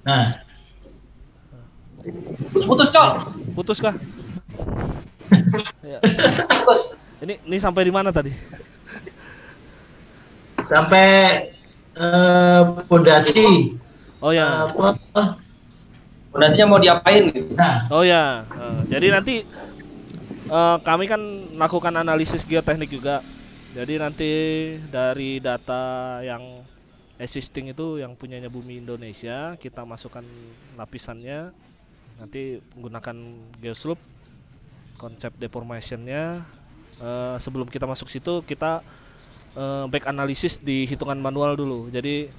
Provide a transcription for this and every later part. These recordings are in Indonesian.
Nah, Putus Cok. Putus kah? Ya. Putus. Ini sampai di mana tadi? sampai pondasi. Oh ya. Fondasinya mau diapain gitu. Nah, Oh ya. Jadi nanti kami kan melakukan analisis geoteknik juga. Jadi nanti dari data yang existing itu yang punyanya Bumi Indonesia, kita masukkan lapisannya. Nanti menggunakan geoslope, konsep deformationnya. Sebelum kita masuk situ, kita back analisis di hitungan manual dulu. Jadi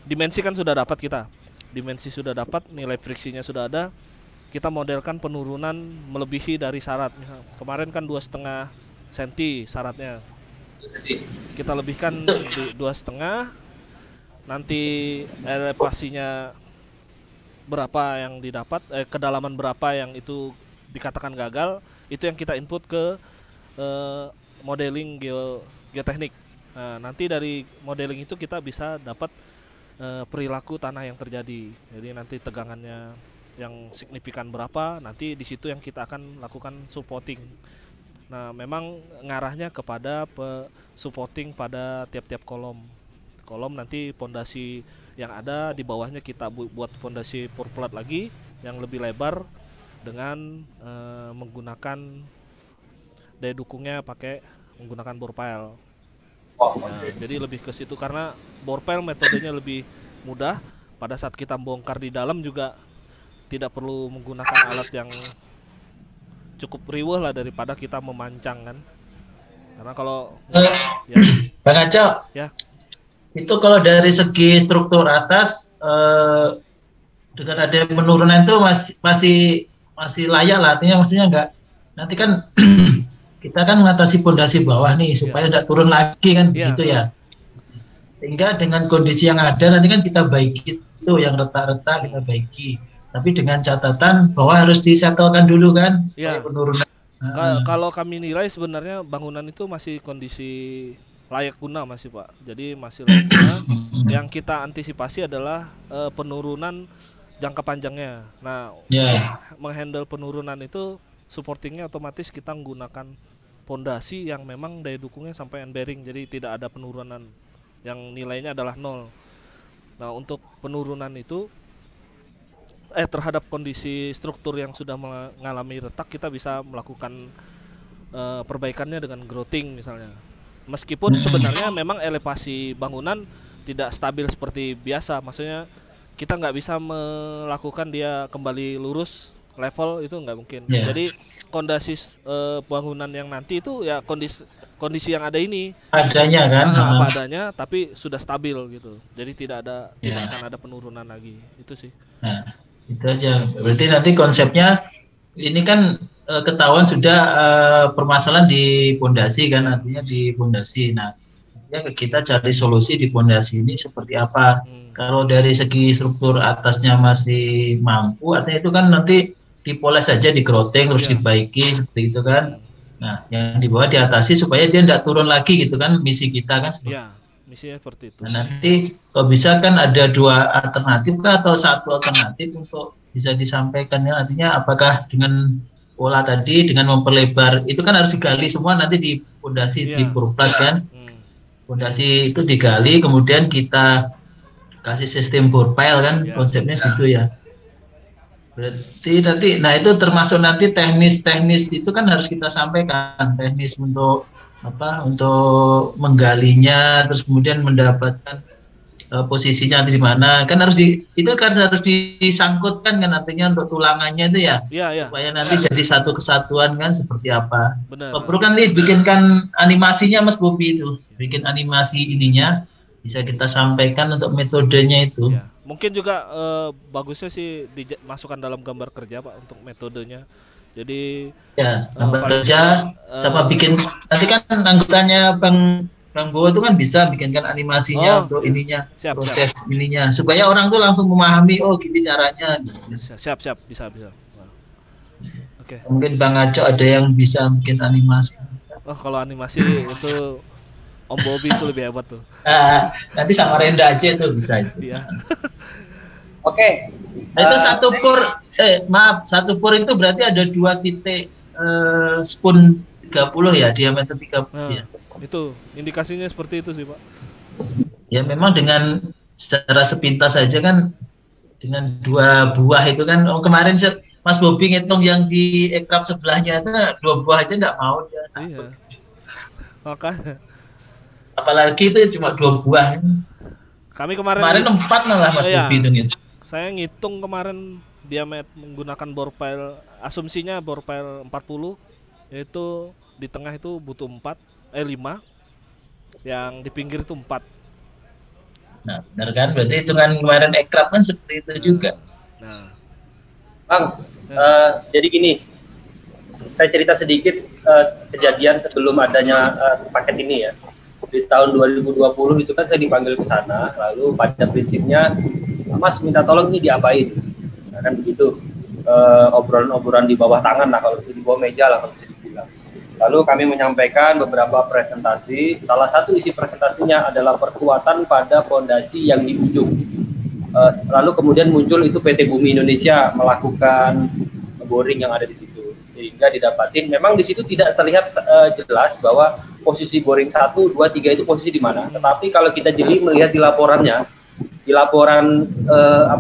dimensi kan sudah dapat kita. Dimensi sudah dapat, nilai friksinya sudah ada. Kita modelkan penurunan melebihi dari syarat. Kemarin kan 2,5 cm syaratnya. Kita lebihkan di 2,5. Nanti elevasinya berapa yang didapat, kedalaman berapa yang itu dikatakan gagal, itu yang kita input ke modeling geoteknik. Nah, nanti dari modeling itu kita bisa dapat perilaku tanah yang terjadi. Jadi nanti tegangannya yang signifikan berapa, nanti di situ yang kita akan lakukan supporting. Nah, memang ngarahnya kepada supporting pada tiap-tiap kolom. Kolom nanti pondasi yang ada di bawahnya kita buat pondasi purplat lagi yang lebih lebar dengan menggunakan daya dukungnya pakai menggunakan bore pile. Nah, jadi lebih ke situ karena bore pile metodenya lebih mudah. Pada saat kita bongkar di dalam juga tidak perlu menggunakan alat yang cukup riweh lah daripada kita memancang kan. Karena kalau ya. Bang Aco, ya. Itu kalau dari segi struktur atas dengan ada penurunan itu masih layak lah, artinya maksudnya enggak nanti kan kita kan mengatasi pondasi bawah nih supaya enggak turun lagi kan gitu ya. Sehingga dengan kondisi yang ada nanti kan kita baiki itu yang retak-retak kita baiki. Tapi dengan catatan bahwa harus disetelkan dulu kan supaya penurunan. Kalau kami nilai sebenarnya bangunan itu masih kondisi layak guna masih Pak. Jadi masih layak guna. Yang kita antisipasi adalah penurunan jangka panjangnya. Nah, menghandle penurunan itu supportingnya otomatis kita menggunakan pondasi yang memang daya dukungnya sampai end bearing. Jadi tidak ada penurunan yang nilainya adalah 0. Nah, untuk penurunan itu terhadap kondisi struktur yang sudah mengalami retak, kita bisa melakukan perbaikannya dengan grouting misalnya. Meskipun sebenarnya memang elevasi bangunan tidak stabil seperti biasa, maksudnya kita nggak bisa melakukan dia kembali lurus level, itu nggak mungkin. Jadi kondisi bangunan yang nanti itu ya kondisi yang ada ini adanya kan, apa adanya, tapi sudah stabil gitu. Jadi tidak akan ada penurunan lagi, itu sih. Nah, itu aja. Berarti nanti konsepnya ini kan ketahuan sudah permasalahan di pondasi kan, artinya di pondasi. Nah, ya kita cari solusi di pondasi ini seperti apa. Kalau dari segi struktur atasnya masih mampu, artinya itu kan nanti dipoles saja, di grouting terus dibaiki seperti itu kan. Nah, yang di bawah diatasi supaya dia tidak turun lagi gitu kan, misi kita kan seperti itu. Misinya seperti itu. Nah, nanti kalau bisa kan ada 2 alternatif atau 1 alternatif untuk bisa disampaikan ya, artinya apakah dengan pola tadi dengan memperlebar itu kan harus digali semua nanti di pondasi di purplat kan. Pondasi itu digali kemudian kita kasih sistem bore pile kan, konsepnya gitu ya. Berarti nanti nah itu termasuk nanti teknis itu kan harus kita sampaikan, teknis untuk untuk menggalinya, terus kemudian mendapatkan posisinya di mana kan harus itu kan harus disangkutkan kan, artinya untuk tulangannya itu ya, supaya nanti jadi satu kesatuan kan seperti apa. Perlu kan nih bikinkan animasinya Mas Bobi itu, bikin animasi ininya bisa kita sampaikan untuk metodenya itu. Mungkin juga bagusnya sih dimasukkan dalam gambar kerja Pak untuk metodenya. Jadi gambar kerja sama bikin nanti kan anggotanya Bang Bowo itu kan bisa bikinkan animasinya untuk ininya, proses ininya supaya orang tuh langsung memahami gini caranya. Siap bisa. Oke. Mungkin Bang Aco ada yang bisa bikin animasi. Kalau animasi itu Om Bobi itu lebih hebat tuh. Nanti sama Renda aja tuh bisa itu. Oke. Nah, itu satu pur itu berarti ada 2 titik spoon 30 ya, diameter 30 Nah, ya. itu indikasinya seperti itu sih Pak. Ya memang dengan secara sepintas saja kan, dengan 2 buah itu kan, kemarin Mas Bobi ngitung yang di ekraf sebelahnya itu 2 buah aja nggak mau dia. Iya. Makanya Apalagi itu cuma 2 buah. kami kemarin Kemarin 4 malah Mas iya, Bobi hitung itu. saya ngitung kemarin diameter menggunakan bore pile, asumsinya bore pile 40, yaitu di tengah itu butuh 5, yang di pinggir itu 4. Nah, benar kan? Berarti hitungan kemarin ekraf kan seperti itu juga. Nah, Bang, jadi gini, saya cerita sedikit kejadian sebelum adanya paket ini ya. Di tahun 2020 itu kan saya dipanggil ke sana, lalu pada prinsipnya, Mas minta tolong ini diapain? Nah, kan begitu, obrolan-obrolan di bawah tangan lah, kalau bisa di bawah meja lah kalau bisa dibilang. Lalu kami menyampaikan beberapa presentasi, salah satu isi presentasinya adalah perkuatan pada fondasi yang di ujung. Lalu kemudian muncul itu PT Bumi Indonesia melakukan boring yang ada di situ, sehingga didapatin memang di situ tidak terlihat jelas bahwa posisi boring 1, 2, 3 itu posisi di mana. Tetapi kalau kita jeli melihat di laporannya, di laporan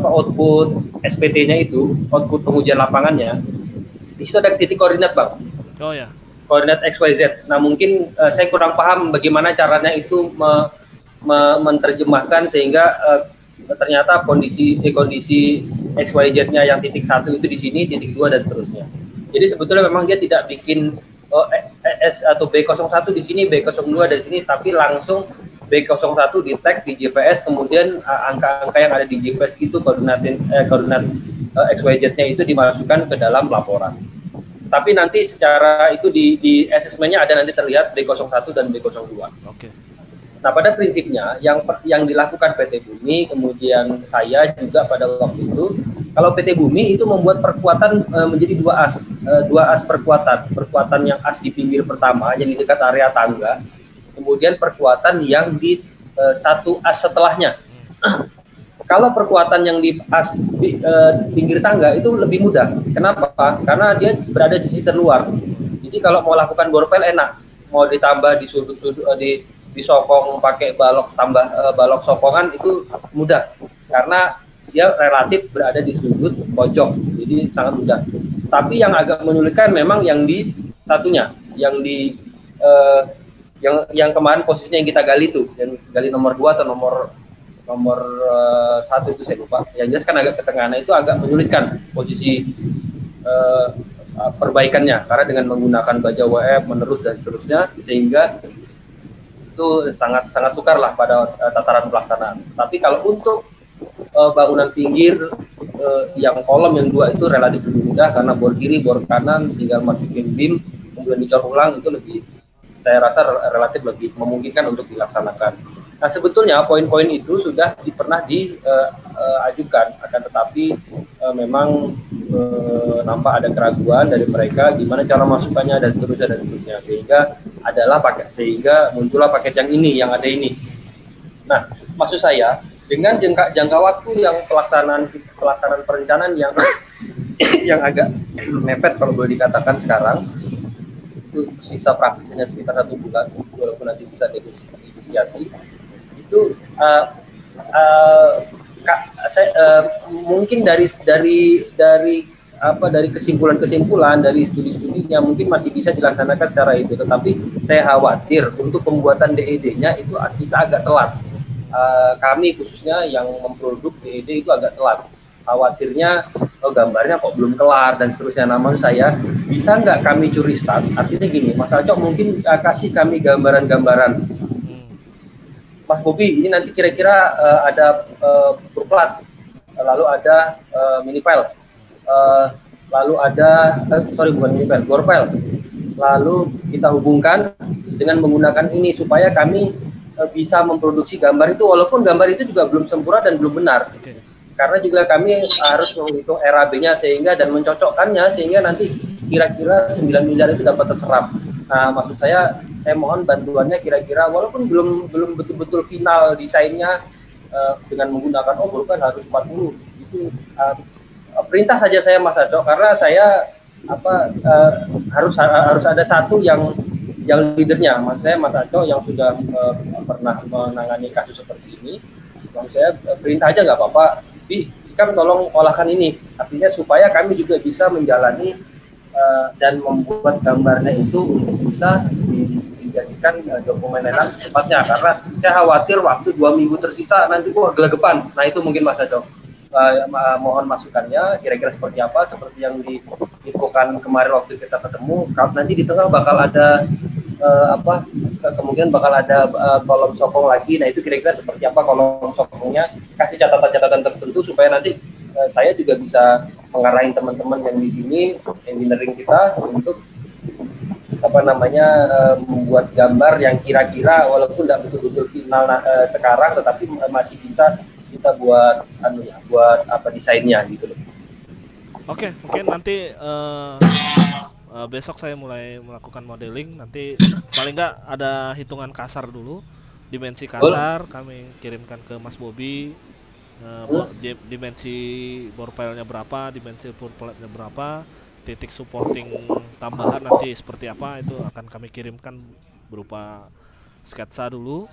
output SPT-nya itu, output pengujian lapangannya, di situ ada titik koordinat, Bang. oh ya. Koordinat XYZ. Nah mungkin saya kurang paham bagaimana caranya itu menerjemahkan sehingga ternyata kondisi XYZ-nya yang titik 1 itu di sini, titik 2 dan seterusnya. Jadi sebetulnya memang dia tidak bikin S atau B01 di sini, B02 dari sini, tapi langsung B01 di tag di GPS, kemudian angka-angka yang ada di GPS itu koordinat XYZ-nya itu dimasukkan ke dalam laporan. Tapi nanti secara itu di asesmennya ada nanti terlihat B01 dan B02. Oke. Nah, pada prinsipnya yang dilakukan PT Bumi, kemudian saya juga pada waktu itu, kalau PT Bumi itu membuat perkuatan menjadi 2 as perkuatan yang as di pinggir pertama yang di dekat area tangga, kemudian perkuatan yang di 1 as setelahnya. Kalau perkuatan yang di as di pinggir tangga itu lebih mudah. Kenapa? Karena dia berada di sisi terluar. Jadi kalau mau lakukan borpel enak, mau ditambah di sudut-sudut disokong pakai balok balok sokongan itu mudah karena dia relatif berada di sudut pojok, jadi sangat mudah. Tapi yang agak menyulitkan memang yang di satunya, yang di yang kemarin posisinya yang kita gali itu, yang gali nomor 2 atau nomor 1 itu saya lupa. Yang jelas kan agak ke tengah, nah itu agak menyulitkan posisi perbaikannya karena dengan menggunakan baja WF menerus dan seterusnya, sehingga itu sangat sukar lah pada tataran pelaksanaan. Tapi kalau untuk bangunan pinggir yang kolom yang 2 itu relatif lebih mudah karena bor kiri, bor kanan tinggal masukin beam kemudian dicor ulang, itu lebih, saya rasa relatif lebih memungkinkan untuk dilaksanakan. Nah sebetulnya poin-poin itu sudah pernah diajukan, akan tetapi memang nampak ada keraguan dari mereka gimana cara masukannya dan seterusnya, sehingga muncullah paket yang ini, yang ada ini. Nah maksud saya dengan jangka waktu yang pelaksanaan perencanaan yang yang agak mepet kalau boleh dikatakan sekarang, itu sisa praktisnya sekitar 1 bulan, walaupun nanti bisa negosiasi. Itu mungkin dari kesimpulan dari studi-studinya mungkin masih bisa dilaksanakan secara itu, tetapi saya khawatir untuk pembuatan DED-nya itu kita agak telat. Kami khususnya yang memproduk DED itu agak telat. Khawatirnya gambarnya kok belum kelar dan seterusnya. Namun saya bisa nggak kami curi start? Artinya gini, Mas Alcok mungkin kasih kami gambaran-gambaran. Mas Bobi, ini nanti kira-kira ada plat, lalu ada mini file, lalu ada bukan mini file, bore file. Lalu kita hubungkan dengan menggunakan ini supaya kami bisa memproduksi gambar itu, walaupun gambar itu juga belum sempurna dan belum benar. Karena juga kami harus menghitung RAB-nya dan mencocokkannya sehingga nanti kira-kira 9 miliar itu dapat terserap. Nah, maksud saya mohon bantuannya kira-kira walaupun belum betul-betul final desainnya dengan menggunakan bukan harus 40 itu perintah saja saya Mas Ado, karena saya harus ada satu yang leadernya. Mas saya Mas Ado yang sudah pernah menangani kasus seperti ini. Lalu saya perintah aja nggak apa-apa, kan tolong olahkan ini. Artinya supaya kami juga bisa menjalani dan membuat gambarnya itu untuk bisa dijadikan dokumen lelang secepatnya. Karena saya khawatir waktu 2 minggu tersisa nanti kok gelagapan. Nah itu mungkin Mas Ado. Mohon masukannya kira-kira seperti apa, seperti yang diinfokan kemarin waktu kita ketemu. Nanti di tengah bakal ada kemungkinan bakal ada kolom sokong lagi. Nah itu kira-kira seperti apa kolom sokongnya, kasih catatan-catatan tertentu supaya nanti saya juga bisa mengarahin teman-teman yang di sini engineering kita untuk membuat gambar yang kira-kira walaupun tidak betul-betul final sekarang, tetapi masih bisa kita buat desainnya gitu loh. Oke, mungkin nanti besok saya mulai melakukan modeling. Nanti paling nggak ada hitungan kasar dulu, dimensi kasar kami kirimkan ke Mas Bobi. Dimensi bore file-nya berapa, dimensi bore plate-nya berapa, titik supporting tambahan nanti seperti apa, itu akan kami kirimkan berupa sketsa dulu.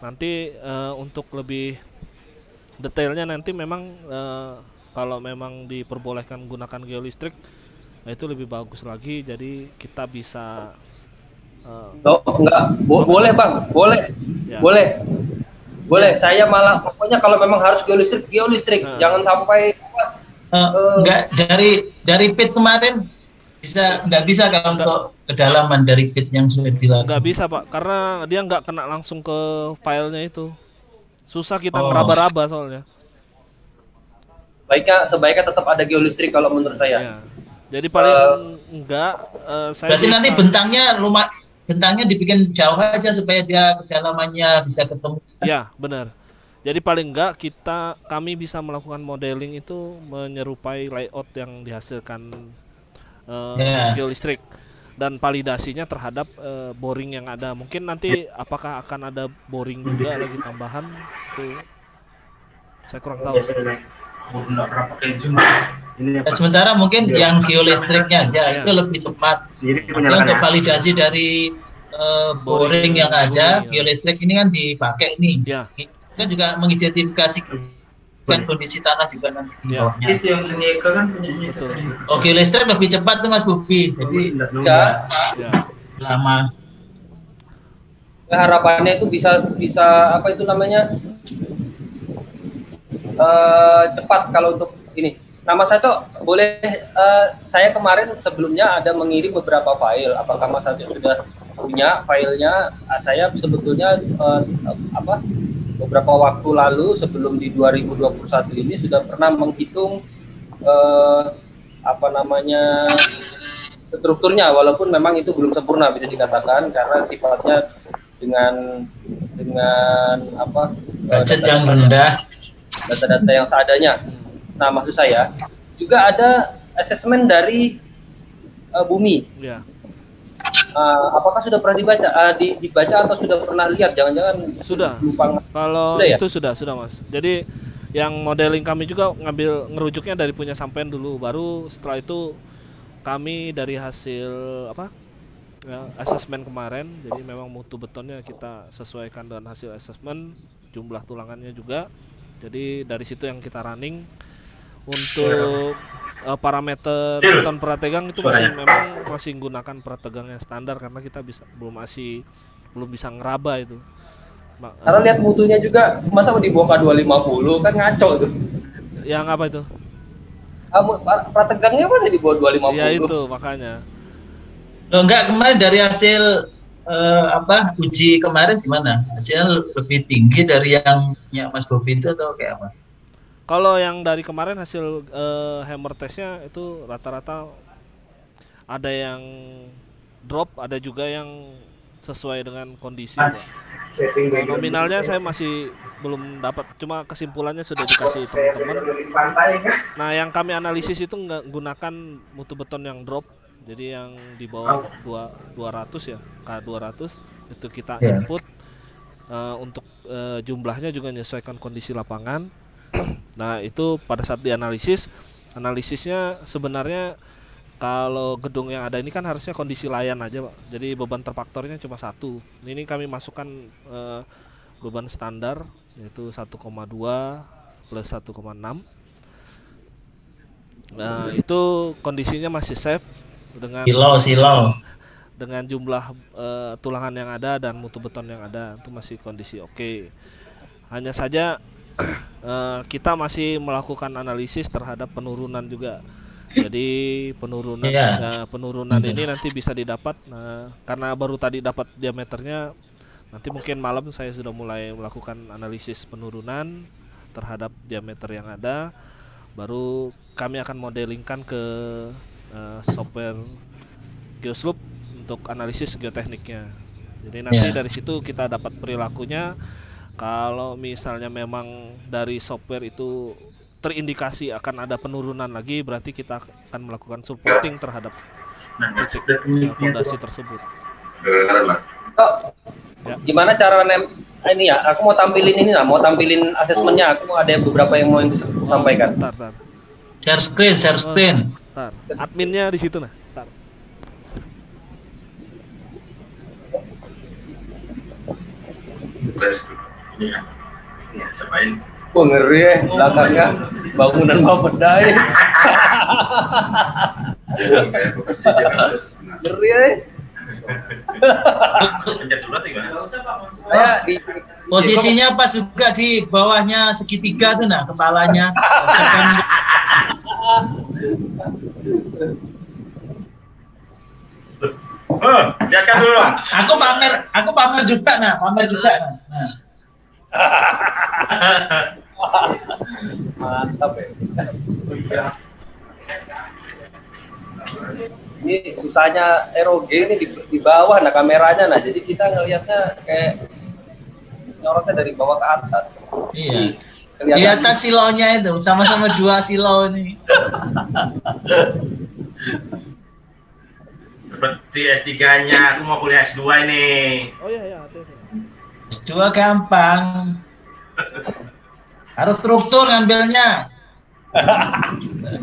Nanti untuk lebih detailnya nanti memang kalau memang diperbolehkan gunakan geolistrik, nah itu lebih bagus lagi. Jadi kita bisa boleh Bang, boleh. Ya. Boleh. Saya malah pokoknya kalau memang harus geolistrik, jangan sampai enggak dari pit kemarin nggak bisa kalau untuk kedalaman dari pit yang sudah dilakukan. Nggak bisa Pak, karena dia nggak kena langsung ke filenya itu. Susah kita ngeraba-raba soalnya. Sebaiknya tetap ada geolistrik kalau menurut saya. Ya. Jadi paling saya berarti nanti bentangnya dibikin jauh aja supaya dia kedalamannya bisa ketemu. Ya, benar. Jadi paling enggak kami bisa melakukan modeling itu menyerupai layout yang dihasilkan geolistrik dan validasinya terhadap boring yang ada. Mungkin nanti apakah akan ada boring juga lagi tambahan itu saya kurang tahu. Sementara mungkin yang geolistriknya aja itu lebih cepat. Untuk validasi dari boring yang ada, geolistrik ini kan dipakai nih. Ya. Kita juga mengidentifikasikan kondisi tanah juga nanti di bawahnya. Itu yang menyekolahkan kan punya itu. Geolistrik lebih cepat tuh Mas Bobi. Jadi lama. Harapannya itu bisa cepat kalau untuk ini. Nama saya tuh boleh saya kemarin sebelumnya ada mengirim beberapa file. Apakah Mas Adi sudah punya filenya? Saya sebetulnya beberapa waktu lalu sebelum di 2021 ini sudah pernah menghitung strukturnya, walaupun memang itu belum sempurna bisa dikatakan karena sifatnya dengan budget yang rendah, data-data yang seadanya. Nah, maksud saya juga ada asesmen dari bumi. Ya. Apakah sudah pernah dibaca atau sudah pernah lihat? Jangan-jangan sudah. Kalau sudah, itu ya? sudah Mas. Jadi yang modeling kami juga ngerujuknya dari punya sampean dulu, baru setelah itu kami dari hasil asesmen kemarin. Jadi memang mutu betonnya kita sesuaikan dengan hasil asesmen, jumlah tulangannya juga. Jadi dari situ yang kita running. Untuk parameter beton prategang itu masih menggunakan prategang yang standar karena kita belum bisa ngeraba itu. Karena lihat mutunya juga, masa mau dibawa ke 250 kan ngaco itu. Yang apa itu? Prategangnya masih di bawah 250. Ya itu makanya. Enggak, kemarin dari hasil uji kemarin gimana? Hasilnya lebih tinggi dari yang Mas Bobi itu atau kayak apa? Kalau yang dari kemarin hasil hammer testnya itu rata-rata ada yang drop, ada juga yang sesuai dengan kondisi. Nominalnya saya masih belum dapat, cuma kesimpulannya sudah dikasih teman-teman. Nah, yang kami analisis itu gunakan mutu beton yang drop, jadi yang di bawah 200 ya, K200 itu kita input. Untuk jumlahnya juga menyesuaikan kondisi lapangan. Nah, itu pada saat dianalisis Analisisnya sebenarnya kalau gedung yang ada ini kan harusnya kondisi layan aja, Pak. Jadi beban terfaktornya cuma satu. Ini kami masukkan beban standar yaitu 1,2 plus 1,6. Nah, itu kondisinya masih safe dengan dengan jumlah tulangan yang ada dan mutu beton yang ada, itu masih kondisi oke. Hanya saja kita masih melakukan analisis terhadap penurunan juga. Jadi penurunan ini nanti bisa didapat karena baru tadi dapat diameternya. Nanti mungkin malam saya sudah mulai melakukan analisis penurunan terhadap diameter yang ada. Baru kami akan modelingkan ke software Geosloop untuk analisis geotekniknya. Jadi nanti dari situ kita dapat perilakunya. Kalau misalnya memang dari software itu terindikasi akan ada penurunan lagi, berarti kita akan melakukan supporting terhadap titik fondasi tersebut. Gimana cara ini ya? Aku mau tampilin ini lah, mau tampilin asesmennya. Aku ada beberapa yang mau sampaikan. Bentar. Share screen. Bentar. Adminnya di situ nah. Bentar. Oh, ngeri ya, belakangnya bangunan Bapeda ya. Ngeri ya. Posisinya pas juga di bawahnya segitiga tuh nah, kepalanya. Lihatkan dulu. Aku pamer juga nah. Mantap ya. Ini susahnya ROG ini di bawah nah kameranya nah, jadi kita ngelihatnya kayak nyorotnya dari bawah ke atas. Iya. Kelihatan silonya itu sama-sama dua silo ini. Seperti S3-nya, aku mau kuliah S2 ini. Oh iya. S2 gampang. Harus struktur ngambilnya.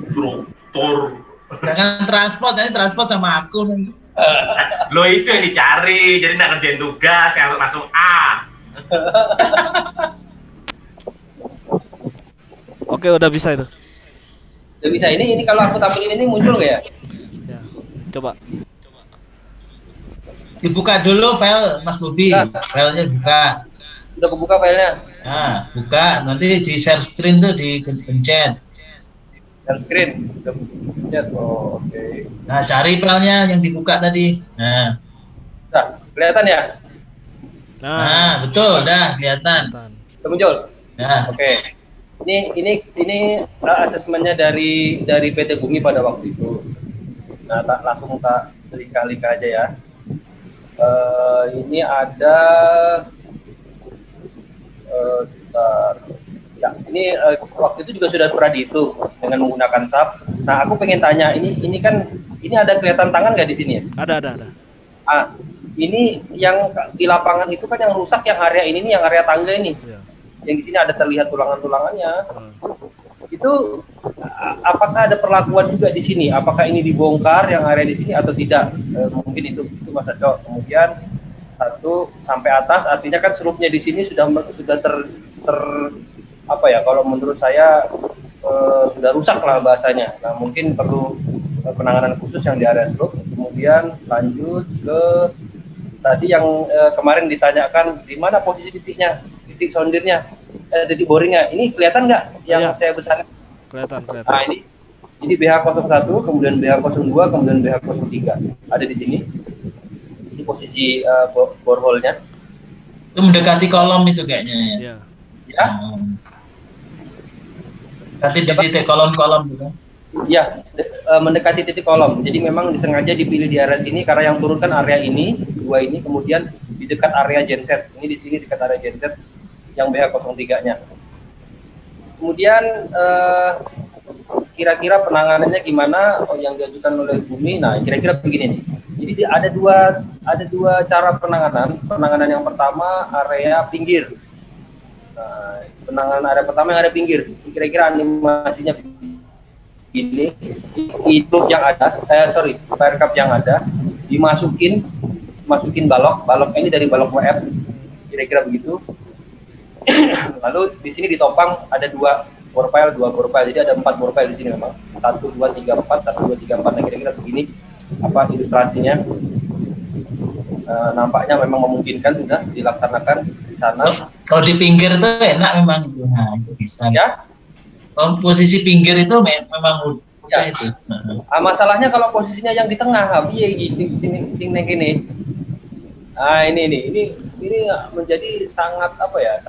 Struktur. Jangan transport, nanti transport sama aku. Lo itu yang dicari, jadi nggak kerjain tugas, yang langsung A. Oke, udah bisa itu. Udah bisa. Ini kalau aku tampilin ini muncul nggak ya? Ya, coba. Dibuka dulu file Mas Bobi, filenya buka. Udah kebuka filenya? Nah, buka, nanti di share screen tuh dipencet. Share screen, udah pencet. Oh, oke. Nah, cari filenya yang dibuka tadi. Nah, kelihatan ya? Nah, betul, dah kelihatan. Udah muncul. Nah, oke. Ini asesmennya dari PT Bumi pada waktu itu. Nah, langsung tak lika-lika aja ya. Ini ada sebentar. Ya, ini waktu itu juga sudah pernah dihitung dengan menggunakan SAP. Nah, aku pengen tanya, ini kan ada kelihatan tangan nggak di sini ya? Ada. Ini yang di lapangan itu kan yang rusak yang area ini nih, yang area tangga ini. Ya. Yang di sini ada terlihat tulangan-tulangannya. Itu apakah ada perlakuan juga di sini? Apakah ini dibongkar yang area di sini atau tidak? Mungkin itu Mas Ado. Kemudian 1 sampai atas, artinya kan serupnya di sini sudah ter apa ya? Kalau menurut saya sudah rusak lah bahasanya. Nah, mungkin perlu penanganan khusus yang di area serup. Kemudian lanjut ke tadi yang kemarin ditanyakan di mana posisi titiknya, titik sondirnya, titik boringnya. Ini kelihatan nggak yang saya besarkan? Kelihatan. Nah, ini BH01, kemudian BH02, kemudian BH03. Ada di sini. Ini posisi borehole-nya. Itu mendekati kolom itu kayaknya ya. Iya. Ya. Mendekati titik kolom-kolom gitu. Ya, mendekati titik kolom. Jadi memang disengaja dipilih di area sini karena yang turun kan area ini, 2 ini, kemudian di dekat area genset. Ini di sini dekat area genset yang BH03-nya. Kemudian kira-kira penanganannya gimana yang diajukan oleh Bumi? Nah, kira-kira begini nih. Jadi ada dua cara penanganan. Penanganan yang pertama area pinggir. Nah, penanganan area pertama yang ada pinggir. Kira-kira animasinya ini itu yang ada, fire cup yang ada dimasukin balok ini dari balok WF kira-kira begitu. Lalu di sini ditopang ada dua bore pile, jadi ada 4 bore pile di sini memang 1 2 3 4 1 2 3 4 nah, kira-kira begini apa ilustrasinya. Nampaknya memang memungkinkan sudah dilaksanakan di sana. Kalau di pinggir itu enak memang itu, nah itu bisa. Ya. Kalau posisi pinggir itu memang mudah ya. Itu. Masalahnya kalau posisinya yang di tengah, iya sini gini. Nah ini menjadi sangat apa ya,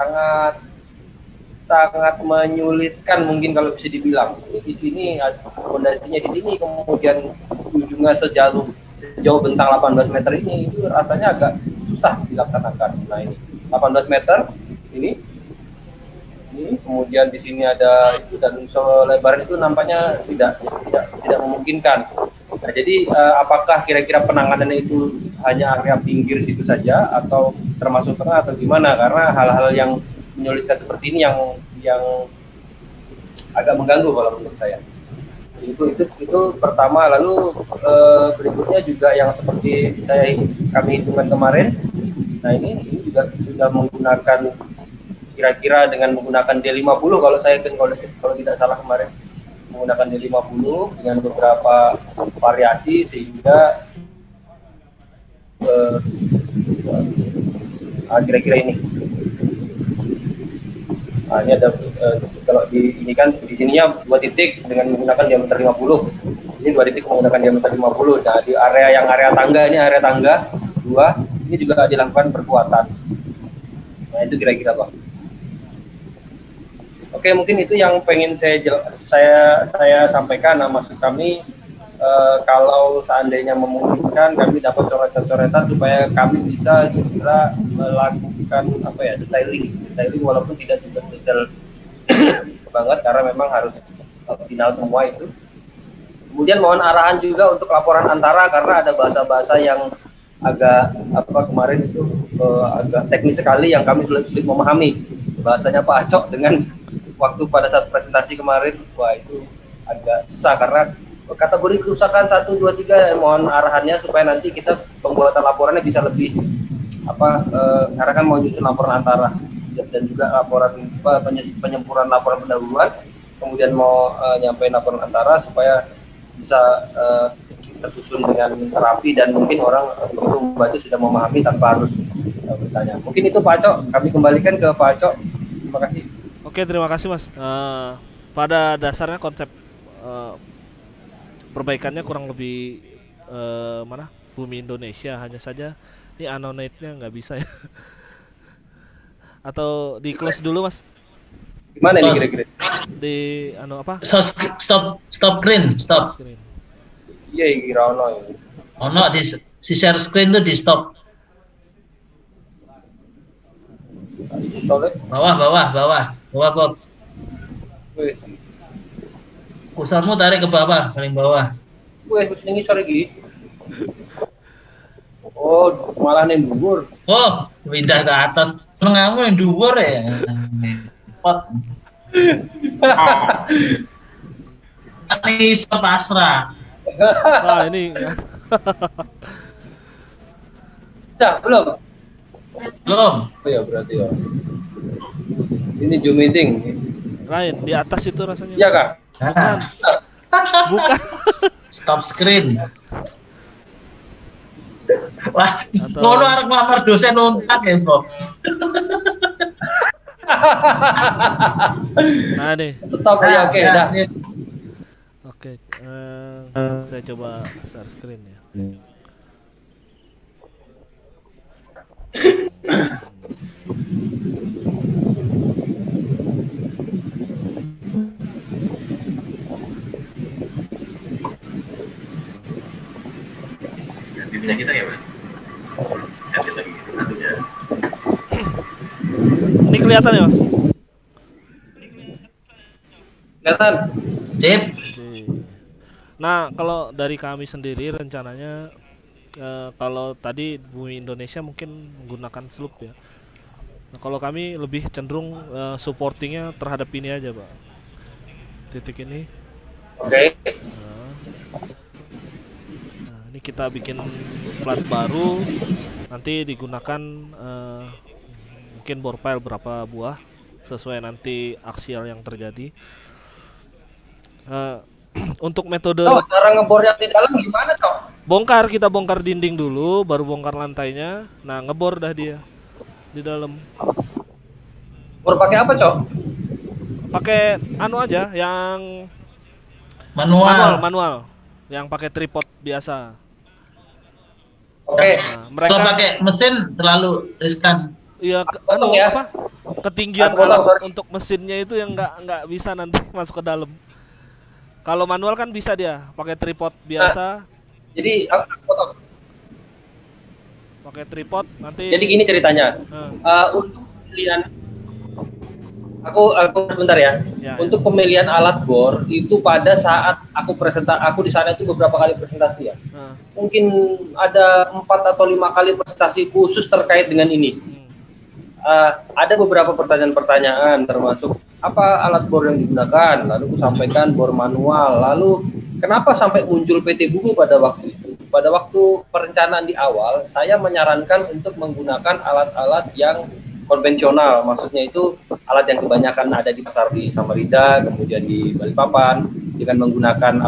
sangat menyulitkan mungkin kalau bisa dibilang. Ini di sini fondasinya di sini, kemudian ujungnya sejauh bentang 18 meter ini itu rasanya agak susah dilaksanakan. Nah ini 18 meter ini kemudian di sini ada itu dan selebar itu nampaknya tidak memungkinkan. Nah, jadi apakah kira-kira penanganannya itu hanya area pinggir situ saja atau termasuk tengah atau gimana? Karena hal-hal yang menyulitkan seperti ini yang agak mengganggu kalau menurut saya. Itu pertama. Lalu berikutnya juga yang seperti kami hitungkan kemarin. Nah ini juga sudah menggunakan kira-kira dengan menggunakan D50 kalau tidak salah kemarin menggunakan D50 dengan beberapa variasi sehingga kira-kira ini. Nah, ini ada kalau ini kan di sininya 2 titik dengan menggunakan diameter 50. Ini 2 titik menggunakan diameter 50. Nah, di area tangga 2 ini juga dilakukan perkuatan. Nah, itu kira-kira Pak. Oke, mungkin itu yang pengen saya sampaikan. Nah, maksud kami kalau seandainya memungkinkan kami dapat coretan-coretan supaya kami bisa segera melakukan detailing walaupun tidak juga detail banget karena memang harus final semua itu. Kemudian mohon arahan juga untuk laporan antara karena ada bahasa-bahasa yang agak kemarin itu agak teknis sekali yang kami sulit memahami. Bahasanya Pak Acok dengan waktu pada saat presentasi kemarin, wah itu agak susah karena kategori kerusakan 1, 2, 3 mohon arahannya supaya nanti kita pembuatan laporannya bisa lebih karena kan mau nyusun laporan antara dan juga laporan penyempurnaan laporan pendahuluan, kemudian mau nyampein laporan antara supaya bisa tersusun dengan rapi dan mungkin orang begitu membaca sudah memahami tanpa harus bertanya. Mungkin itu Pak Acok, kami kembalikan ke Pak Acok. Terima kasih. Oke, terima kasih Mas. Pada dasarnya konsep perbaikannya kurang lebih Bumi Indonesia, hanya saja ini anonate-nya nggak bisa ya. Atau di close dulu Mas? Gimana ini kira-kira? Di Stop screen. Iya, kira ono ini. Ono di share screen tuh di stop. Bawah Bob. Kursormu tarik ke bawah, paling bawah. Wes ini sore iki. Oh, malah ning dhuwur. Oh, pindah ke atas. Lengamu yang dhuwur ya. Pot. Ini pasrah. Nah, ini. Belum. Oh ya berarti ya. Ini Zoom meeting. Lain di atas itu rasanya. Iya Kak. Bukan. Stop screen. Wah, ngono arek ngelamar dosen nontak ya, Bob. Nah nih. Stop ya, oke dah. Oke, saya coba share screen ya. Bibirnya kita ya, Mas? Ganti lagi satunya. Ini kelihatan ya, Mas? Kelihatan. Cip. Nah, kalau dari kami sendiri rencananya kalau tadi Bumi Indonesia mungkin menggunakan sloop ya. Nah, kalau kami lebih cenderung supportingnya terhadap ini aja, Pak. Titik ini Oke. Nah, ini kita bikin plat baru, nanti digunakan mungkin bore pile berapa buah sesuai nanti aksial yang terjadi. Untuk metode Cara ngebornya di dalam gimana, Cok? kita bongkar dinding dulu, baru bongkar lantainya. Nah, ngebor dah dia di dalam. Bor pakai apa, Cok? Pakai anu aja yang manual, yang pakai tripod biasa. Oke. Nah, mereka kalau pakai mesin terlalu riskan. iya Potong ya. ketinggian Potong, alat sorry. untuk mesinnya itu yang nggak bisa nanti masuk ke dalam. Kalau manual kan bisa dia pakai tripod biasa, Jadi aku potong. pakai tripod nanti. Jadi gini ceritanya. Untuk pemilihan aku sebentar ya. Ya, Untuk pemilihan alat bor itu pada saat aku di sana itu beberapa kali presentasi ya. Mungkin ada 4 atau 5 kali presentasi khusus terkait dengan ini. Ada beberapa pertanyaan-pertanyaan termasuk apa alat bor yang digunakan, lalu aku sampaikan bor manual, lalu kenapa sampai muncul PT Bumi pada waktu itu. Pada waktu perencanaan di awal, saya menyarankan untuk menggunakan alat-alat yang konvensional, maksudnya itu alat yang kebanyakan ada di pasar di Samarinda, kemudian di Balikpapan, dengan menggunakan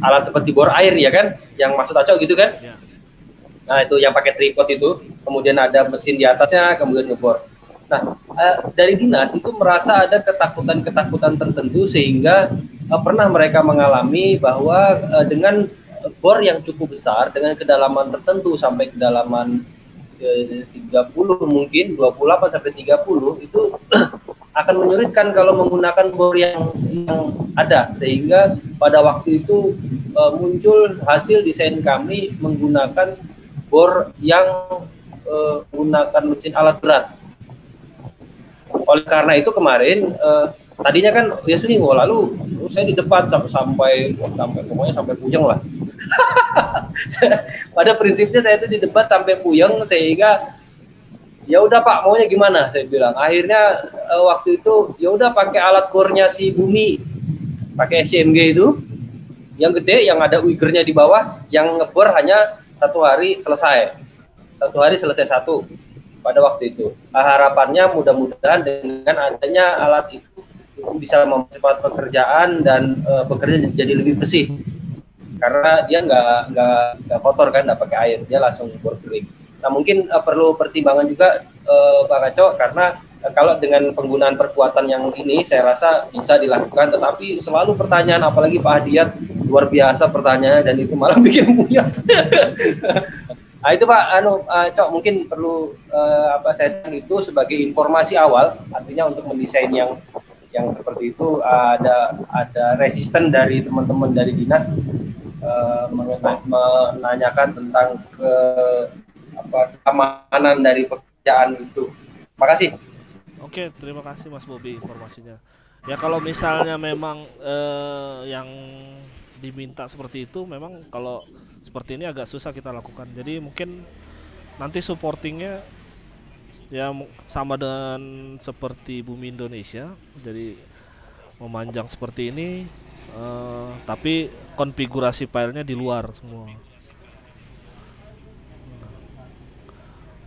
alat seperti bor air ya kan, yang maksud Acok gitu kan? Ya. Nah itu yang pakai tripod itu, kemudian ada mesin di atasnya, kemudian ngebor. Nah dari dinas itu merasa ada ketakutan tertentu sehingga pernah mereka mengalami bahwa dengan bor yang cukup besar dengan kedalaman tertentu sampai kedalaman 30 mungkin 28 sampai 30 itu akan menyulitkan kalau menggunakan bor yang ada, sehingga pada waktu itu muncul hasil desain kami menggunakan bor yang menggunakan mesin alat berat. Oleh karena itu kemarin tadinya kan ya lalu saya di depan sampai pokoknya sampai puyeng lah. Pada prinsipnya saya itu di debat sampai puyeng, sehingga ya udah Pak maunya gimana saya bilang. Akhirnya waktu itu ya udah pakai alat bornya si Bumi, pakai SCMG itu yang gede yang ada Uyghurnya di bawah, yang ngebor hanya 1 hari selesai. 1 hari selesai 1 pada waktu itu. Harapannya mudah-mudahan dengan adanya alat itu bisa mempercepat pekerjaan dan bekerja jadi lebih bersih. Karena dia nggak kotor kan, nggak pakai air, dia langsung bor kering. Nah mungkin perlu pertimbangan juga Pak Kaco, karena kalau dengan penggunaan perkuatan yang ini saya rasa bisa dilakukan, tetapi selalu pertanyaan, apalagi Pak Hadiat luar biasa pertanyaannya dan itu malah bikin puyeng. Nah itu Pak Cok, mungkin perlu saya itu sebagai informasi awal, artinya untuk mendesain yang seperti itu ada resisten dari teman-teman dari dinas menanyakan tentang keamanan dari pekerjaan itu. Terima kasih. Oke, terima kasih Mas Bobi informasinya. Ya kalau misalnya memang yang diminta seperti itu, memang kalau seperti ini agak susah kita lakukan. Jadi mungkin nanti supportingnya ya sama dengan seperti Bumi Indonesia, jadi memanjang seperti ini. Tapi konfigurasi filenya di luar semua.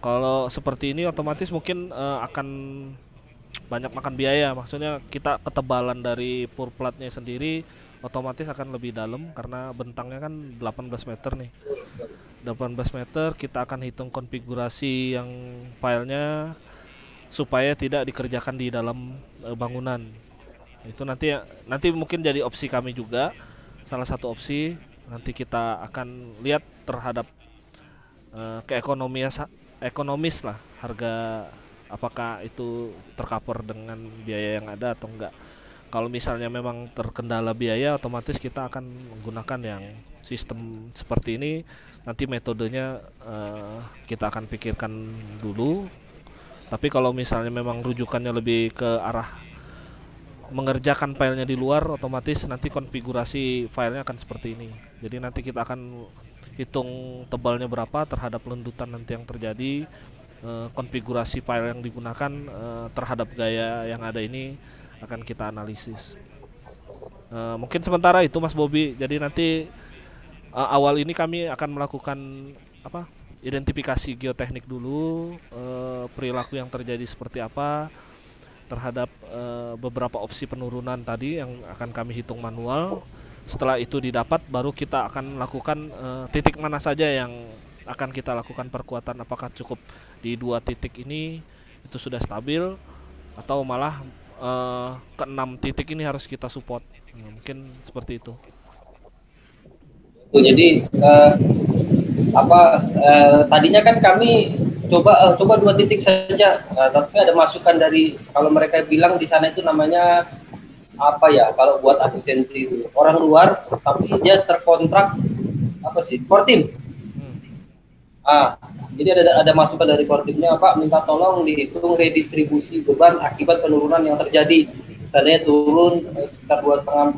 Kalau seperti ini otomatis mungkin akan banyak makan biaya. Maksudnya kita ketebalan dari pur platnya sendiri otomatis akan lebih dalam karena bentangnya kan 18 meter nih. 18 meter kita akan hitung konfigurasi yang filenya supaya tidak dikerjakan di dalam bangunan. Itu nanti mungkin jadi opsi kami juga, salah satu opsi. Nanti kita akan lihat terhadap ekonomis lah, harga apakah itu tercover dengan biaya yang ada atau enggak. Kalau misalnya memang terkendala biaya, otomatis kita akan menggunakan yang sistem seperti ini. Nanti metodenya kita akan pikirkan dulu. Tapi kalau misalnya memang rujukannya lebih ke arah mengerjakan filenya di luar, otomatis nanti konfigurasi filenya akan seperti ini. Jadi nanti kita akan hitung tebalnya berapa terhadap lendutan nanti yang terjadi, konfigurasi file yang digunakan terhadap gaya yang ada ini akan kita analisis. Mungkin sementara itu Mas Bobi. Jadi nanti awal ini kami akan melakukan apa? Identifikasi geoteknik dulu, perilaku yang terjadi seperti apa terhadap beberapa opsi penurunan tadi yang akan kami hitung manual. Setelah itu didapat, baru kita akan lakukan titik mana saja yang akan kita lakukan perkuatan. Apakah cukup di 2 titik ini itu sudah stabil, atau malah ke-6 titik ini harus kita support. Mungkin seperti itu. Jadi tadinya kan kami coba 2 titik saja, tapi ada masukan dari, kalau mereka bilang di sana itu namanya apa ya, kalau buat asistensi itu orang luar tapi dia terkontrak apa sih, Kortim. Jadi ada masukan dari Kortimnya, Pak minta tolong dihitung redistribusi beban akibat penurunan yang terjadi. Misalnya turun sekitar 2,5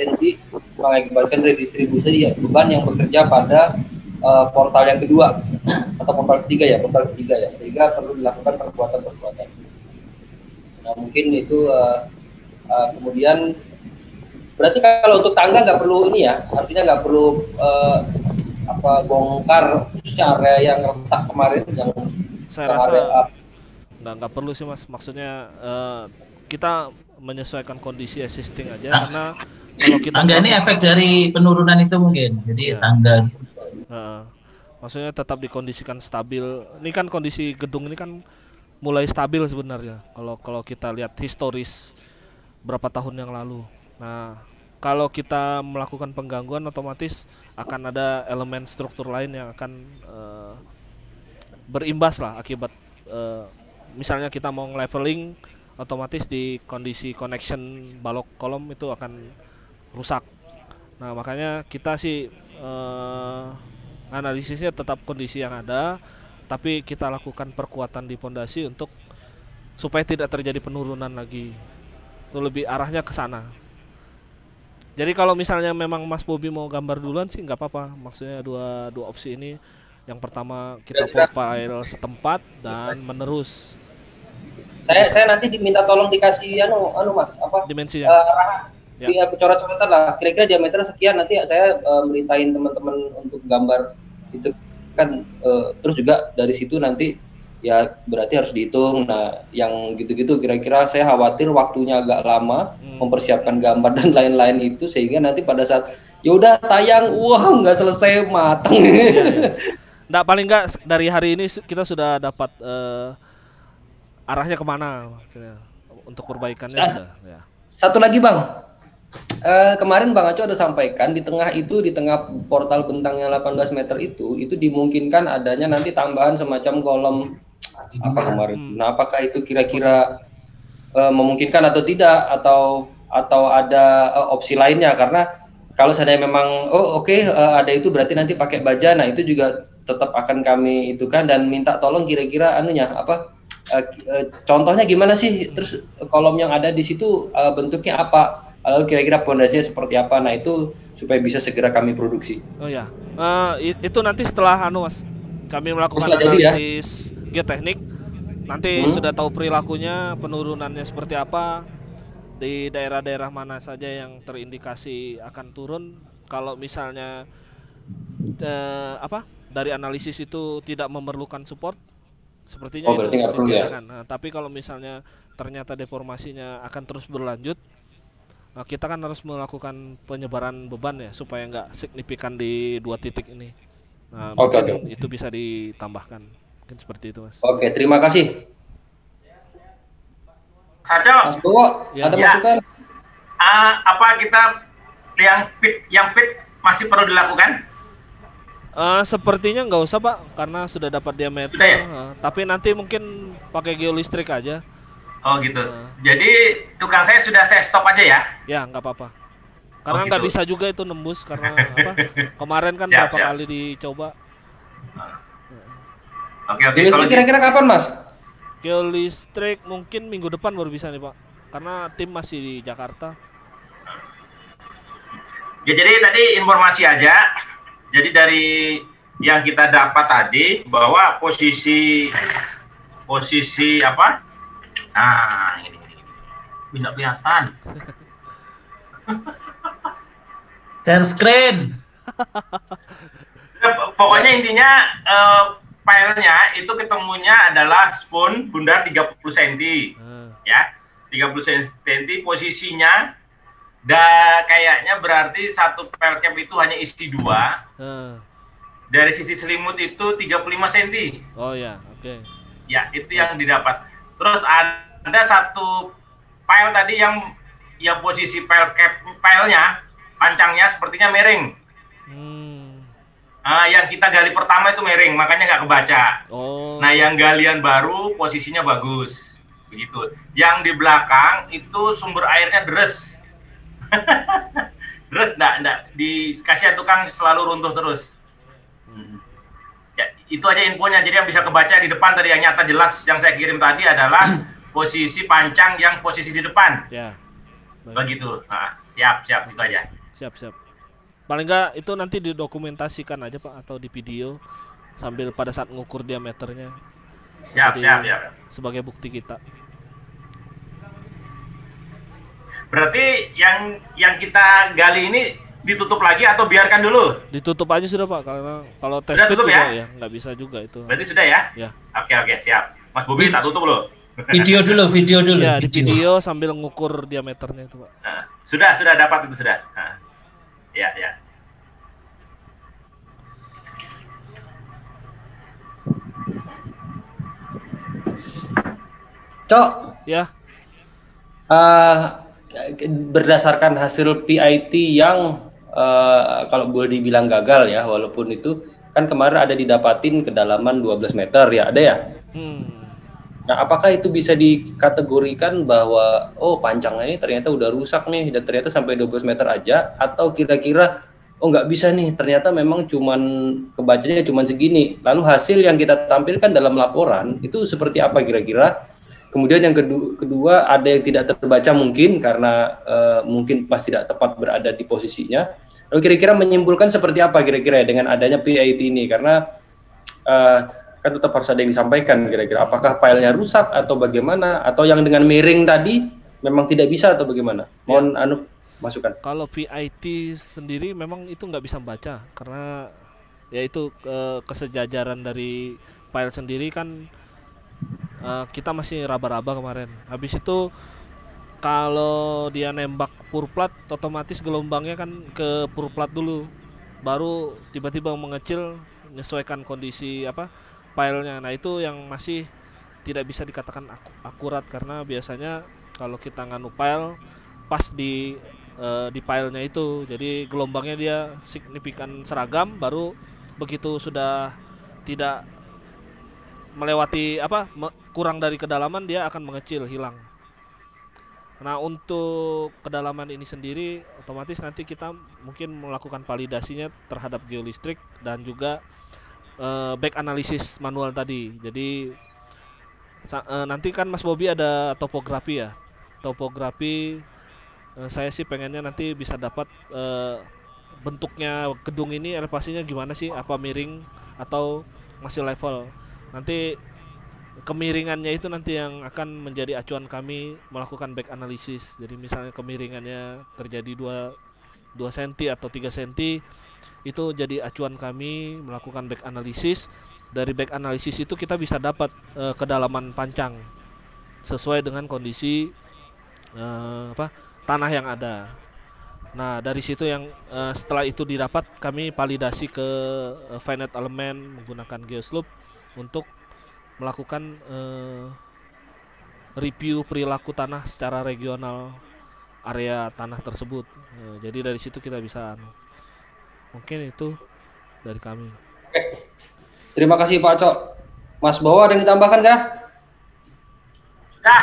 cm, mengakibatkan redistribusi beban yang bekerja pada portal yang kedua atau portal ketiga ya, sehingga perlu dilakukan perkuatan. Nah mungkin itu kemudian berarti kalau untuk tangga nggak perlu ini ya, artinya nggak perlu bongkar khususnya area yang retak kemarin yang saya rasa nggak perlu sih Mas, maksudnya kita menyesuaikan kondisi existing aja, karena kalau kita tangga ini efek dari penurunan itu mungkin, jadi tangga maksudnya tetap dikondisikan stabil. Ini kan kondisi gedung ini kan mulai stabil sebenarnya kalau kita lihat historis berapa tahun yang lalu. Nah, kalau kita melakukan penggangguan, otomatis akan ada elemen struktur lain yang akan berimbas lah akibat misalnya kita mau leveling, otomatis di kondisi connection balok kolom itu akan rusak. Nah makanya kita sih analisisnya tetap kondisi yang ada, tapi kita lakukan perkuatan di pondasi untuk supaya tidak terjadi penurunan lagi. Itu lebih arahnya ke sana. Jadi kalau misalnya memang Mas Bobi mau gambar duluan sih nggak apa-apa. Maksudnya dua opsi ini. Yang pertama kita profile setempat dan menerus. Saya nanti diminta tolong dikasih Mas, apa dimensinya. Aku coret-coretan lah. Kira-kira diameter sekian, nanti saya beritain teman-teman untuk gambar itu kan, terus juga dari situ nanti ya berarti harus dihitung. Nah yang gitu-gitu kira-kira saya khawatir waktunya agak lama mempersiapkan gambar dan lain-lain itu, sehingga nanti pada saat ya udah tayang, wah nggak selesai matang. Nggak, paling nggak dari hari ini kita sudah dapat arahnya kemana maksudnya, untuk perbaikannya. Ya. Satu lagi Bang, kemarin Bang Aco ada sampaikan di tengah portal bentang yang 18 meter itu dimungkinkan adanya nanti tambahan semacam kolom apa kemarin. Nah apakah itu kira-kira memungkinkan atau tidak, atau ada opsi lainnya? Karena kalau seandainya memang ada itu, berarti nanti pakai baja. Nah itu juga tetap akan kami itu kan, dan minta tolong kira-kira contohnya gimana sih, terus kolom yang ada di situ bentuknya apa, lalu kira-kira pondasinya seperti apa. Nah itu supaya bisa segera kami produksi. Oh ya, itu nanti setelah Mas kami melakukan analisis geoteknik, nanti sudah tahu perilakunya, penurunannya seperti apa, di daerah-daerah mana saja yang terindikasi akan turun. Kalau misalnya dari analisis itu tidak memerlukan support, sepertinya berarti nggak perlu ya. Nah, tapi kalau misalnya ternyata deformasinya akan terus berlanjut, kita kan harus melakukan penyebaran beban ya, supaya nggak signifikan di 2 titik ini. Nah, itu bisa ditambahkan, mungkin seperti itu Mas. Oke, terima kasih. Sajo, Mas Bowo, ada masukan? Apa kita yang pit masih perlu dilakukan? Sepertinya nggak usah Pak, karena sudah dapat diameter. Tapi nanti mungkin pakai geolistrik aja. Oh gitu. Jadi tukang saya sudah saya stop aja ya? Ya nggak apa-apa. Karena nggak bisa juga itu nembus, karena kemarin kan berapa kali dicoba. Oke. Kalau kira-kira kapan Mas? Geolistrik mungkin minggu depan baru bisa nih Pak, karena tim masih di Jakarta. Ya jadi tadi informasi aja. Jadi dari yang kita dapat tadi bahwa posisi apa? Nah, ini tidak kelihatan. Share screen. Pokoknya intinya filenya itu ketemunya adalah spoon bundar 30 cm. Ya, 30 cm posisinya. Kayaknya berarti satu file cap itu hanya isi 2. Dari sisi selimut itu 35 cm. Oh ya, oke. Ya, itu yang didapat. Terus ada satu file tadi yang posisi file cap filenya pancangnya sepertinya miring. Yang kita gali pertama itu miring, makanya nggak kebaca. Nah, yang galian baru posisinya bagus, begitu. Yang di belakang itu sumber airnya deres. Terus enggak dikasih tukang selalu runtuh terus. Ya, itu aja infonya. Jadi yang bisa kebaca di depan tadi yang nyata jelas yang saya kirim tadi adalah posisi pancang yang posisi di depan. Ya. Begitu. Nah, siap itu aja. Siap. Paling enggak itu nanti didokumentasikan aja Pak atau di video sambil pada saat ngukur diameternya. Siap. Sebagai bukti kita. Berarti yang kita gali ini ditutup lagi atau biarkan dulu? Ditutup aja sudah Pak, karena kalau tes tutup juga ya? Nggak bisa juga itu. Berarti sudah ya? Ya. Oke, siap. Mas Bobi tak tutup loh. Video dulu. Ya, di video sambil ngukur diameternya itu Pak. Nah, sudah dapat itu sudah. Nah, ya. Cok. Ya. Berdasarkan hasil PIT yang kalau boleh dibilang gagal ya, walaupun itu kan kemarin ada didapatin kedalaman 12 meter ya, ada ya? Nah, apakah itu bisa dikategorikan bahwa pancangnya ini ternyata udah rusak nih dan ternyata sampai 12 meter aja, atau kira-kira nggak bisa nih, ternyata memang kebacanya cuman segini, lalu hasil yang kita tampilkan dalam laporan itu seperti apa kira-kira? Kemudian yang kedua ada yang tidak terbaca mungkin karena mungkin pas tidak tepat berada di posisinya. Lalu kira-kira menyimpulkan seperti apa kira-kira dengan adanya PIT ini, karena kan tetap harus ada yang disampaikan kira-kira apakah filenya rusak atau bagaimana, atau yang dengan miring tadi memang tidak bisa atau bagaimana? Mohon masukan. Kalau PIT sendiri memang itu nggak bisa membaca karena ya itu kesejajaran dari file sendiri kan. Kita masih raba-raba kemarin. Habis itu kalau dia nembak purplat, otomatis gelombangnya kan ke purplat dulu, baru tiba-tiba mengecil menyesuaikan kondisi filenya. Nah itu yang masih tidak bisa dikatakan akurat karena biasanya kalau kita nganu file pas di filenya itu, jadi gelombangnya dia signifikan seragam, baru begitu sudah tidak melewati kurang dari kedalaman dia akan mengecil, hilang. Nah untuk kedalaman ini sendiri otomatis nanti kita mungkin melakukan validasinya terhadap geolistrik dan juga back analisis manual tadi. Jadi nanti kan Mas Bobi ada topografi ya. Topografi saya sih pengennya nanti bisa dapat bentuknya gedung ini elevasinya gimana sih, apa miring atau masih level. Nanti kemiringannya itu nanti yang akan menjadi acuan kami melakukan back analisis. Jadi misalnya kemiringannya terjadi 2 cm atau 3 cm, itu jadi acuan kami melakukan back analisis. Dari back analisis itu kita bisa dapat kedalaman pancang sesuai dengan kondisi tanah yang ada. Nah dari situ yang setelah itu didapat, kami validasi ke finite element menggunakan geoslope untuk melakukan review perilaku tanah secara regional area tanah tersebut. Jadi dari situ kita bisa mungkin itu dari kami. Terima kasih Pak Cok. Mas Bowo ada yang ditambahkan kah? Sudah.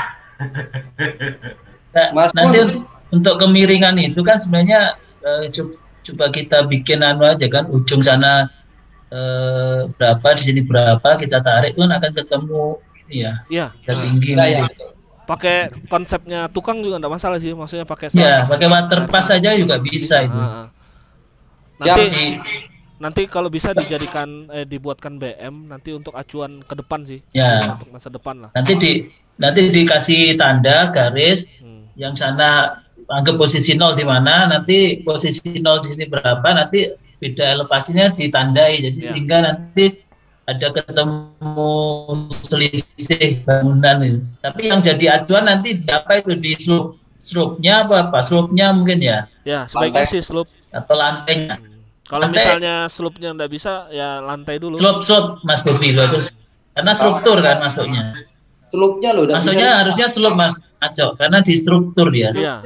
Mas nanti untuk kemiringan itu kan sebenarnya coba kita bikin aja kan, ujung sana berapa, di sini berapa, kita tarik kan akan ketemu ya tinggi. Pakai konsepnya tukang juga enggak masalah sih, maksudnya pakai pakai water pass saja juga bisa itu. Nanti kalau bisa dijadikan dibuatkan BM nanti untuk acuan ke depan sih. Untuk masa depan lah. Nanti dikasih tanda garis yang sana anggap posisi 0 di mana, nanti posisi 0 di sini berapa, nanti beda elevasinya ditandai, jadi sehingga nanti ada ketemu selisih bangunan itu. Tapi yang jadi acuan nanti di apa itu, di slope-nya apa slope-nya mungkin ya? Ya, sebaiknya sih slope atau lantainya. Kalau misalnya slope-nya nggak bisa, ya lantai dulu. Slope Mas Bobi, terus karena struktur kan masuknya. Slope-nya loh. Masuknya harusnya slope Mas Aco, karena di struktur ya. Iya.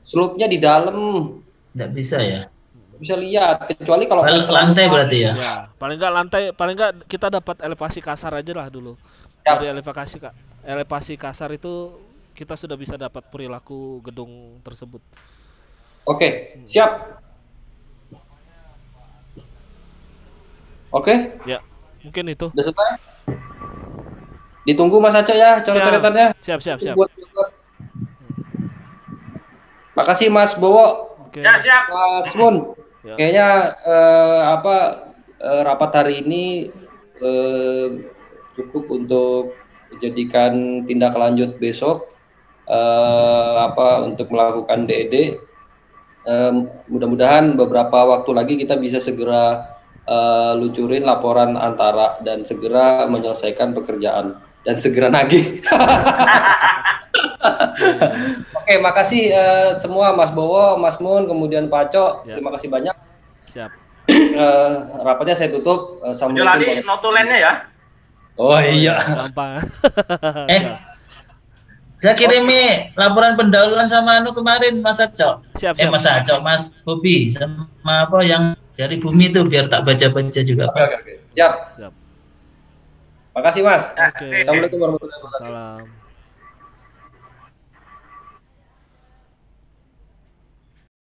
Slope-nya di dalam. Nggak bisa ya. Bisa lihat, kecuali kalau lantai berarti ya. Ya. Paling nggak kita dapat elevasi kasar aja lah dulu. Yap. Dari elevasi kasar itu kita sudah bisa dapat perilaku gedung tersebut. Oke, siap. Oke? Ya, mungkin itu. Udah selesai? Ditunggu Mas Aco ya, coret-coretannya. Siap. Makasih Mas Bowo. Oke. Ya, siap. Mas Mun. Ya. Kayaknya rapat hari ini cukup untuk dijadikan tindak lanjut besok untuk melakukan DED. Mudah-mudahan beberapa waktu lagi kita bisa segera lucurin laporan antara dan segera menyelesaikan pekerjaan dan segera nagih. Oke, makasih semua Mas Bowo, Mas Mun, kemudian Pak Aco. Ya. Terima kasih banyak. Siap. Rapatnya saya tutup. Jadi notulennya ya. Oh iya. Gampang. Saya kirimi laporan pendahuluan sama kemarin Mas Aco. Siap. Mas Aco, Mas Bobi sama apa yang dari bumi itu biar tak baca-baca juga. Oke. Siap. Siap. Makasih Mas. Oke. Assalamualaikum warahmatullahi wabarakatuh. Salam.